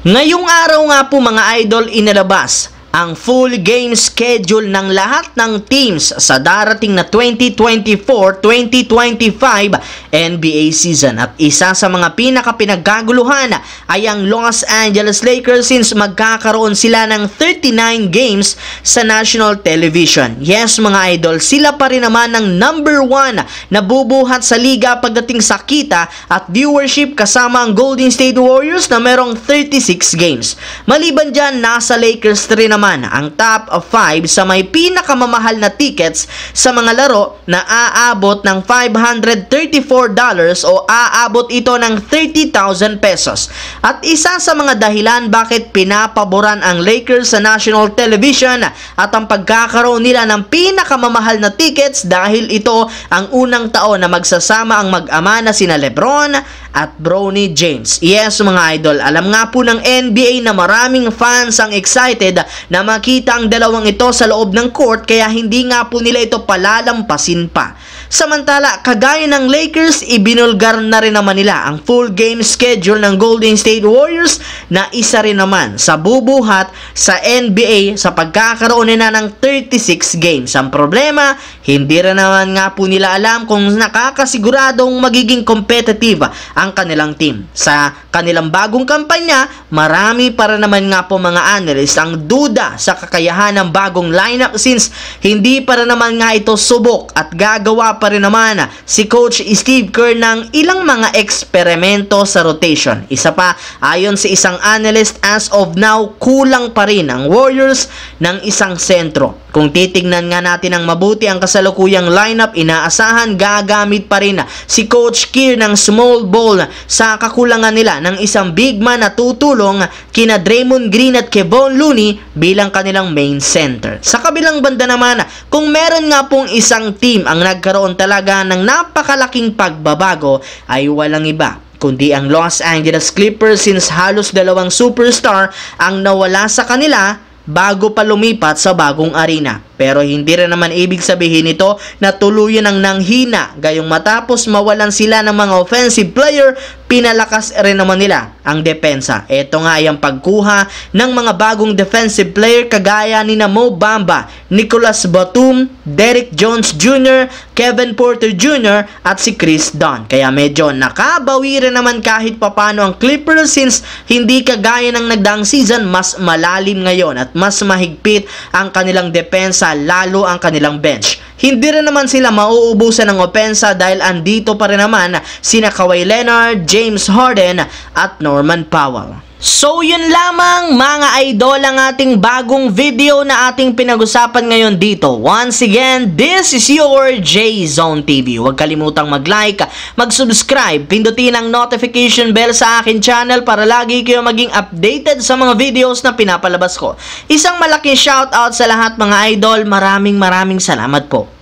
Ngayong araw nga po mga idol, inilabas ang full game schedule ng lahat ng teams sa darating na 2024-2025 NBA season. At isa sa mga pinakapinaggaguluhan ay ang Los Angeles Lakers since magkakaroon sila ng 39 games sa national television. Yes mga idol, sila pa rin naman ng number 1 na bubuhat sa liga pagdating sa kita at viewership kasama ang Golden State Warriors na merong 36 games. Maliban dyan, nasa Lakers rin naman ang top of 5 sa may pinakamamahal na tickets sa mga laro na aabot ng $534 o aabot ito ng 30,000 pesos. At isa sa mga dahilan bakit pinapaboran ang Lakers sa national television at ang pagkakaroon nila ng pinakamamahal na tickets dahil ito ang unang taon na magsasama ang mag-ama na sina LeBron at Bronny James. Yes mga idol, alam nga po ng NBA na maraming fans ang excited na makita ang dalawang ito sa loob ng court kaya hindi nga po nila ito palalampasin pa. Samantala, kagaya ng Lakers, ibinulgar na rin naman nila ang full game schedule ng Golden State Warriors na isa rin naman sa bubuhat sa NBA sa pagkakaroon nila ng 36 games. Ang problema, hindi rin naman nga po nila alam kung nakakasiguradong magiging competitive ang kanilang team. Sa kanilang bagong kampanya, marami para naman nga po mga analysts ang duda sa kakayahan ng bagong lineup since hindi para naman nga ito subok at gagawa pa rin naman si Coach Steve Kerr ng ilang mga eksperimento sa rotation. Isa pa, ayon sa isang analyst, as of now, kulang pa rin ang Warriors ng isang sentro. Kung titignan nga natin ng mabuti ang kasalukuyang lineup, inaasahan gagamit pa rin si Coach Kerr ng small ball sa kakulangan nila ng isang big man na tutulong kina Draymond Green at Kevon Looney bilang kanilang main center. Sa kabilang banda naman, kung meron nga pong isang team ang nagkaroon talaga ng napakalaking pagbabago ay walang iba kundi ang Los Angeles Clippers since halos dalawang superstar ang nawala sa kanila bago pa lumipat sa bagong arena. Pero hindi rin naman ibig sabihin ito na tuluyan ang nanghina. Gayong matapos mawalan sila ng mga offensive player, pinalakas rin naman nila ang depensa. Ito nga ay ang pagkuha ng mga bagong defensive player kagaya ni Mo Bamba, Nicolas Batum, Derrick Jones Jr., Kevin Porter Jr. at si Chris Dunn. Kaya medyo nakabawi rin naman kahit papano ang Clippers since hindi kagaya ng nagdaang season, mas malalim ngayon at mas mahigpit ang kanilang depensa, lalo ang kanilang bench. Hindi rin naman sila mauubusan ng opensa dahil andito pa rin naman sina Kawhi Leonard, James Harden at Norman Powell. So yun lamang mga idol ang ating bagong video na ating pinag-usapan ngayon dito. Once again, this is your J-Zone TV. Huwag kalimutang mag-like, mag-subscribe, pindutin ang notification bell sa akin channel para lagi kayo maging updated sa mga videos na pinapalabas ko. Isang malaking shoutout sa lahat mga idol. Maraming salamat po.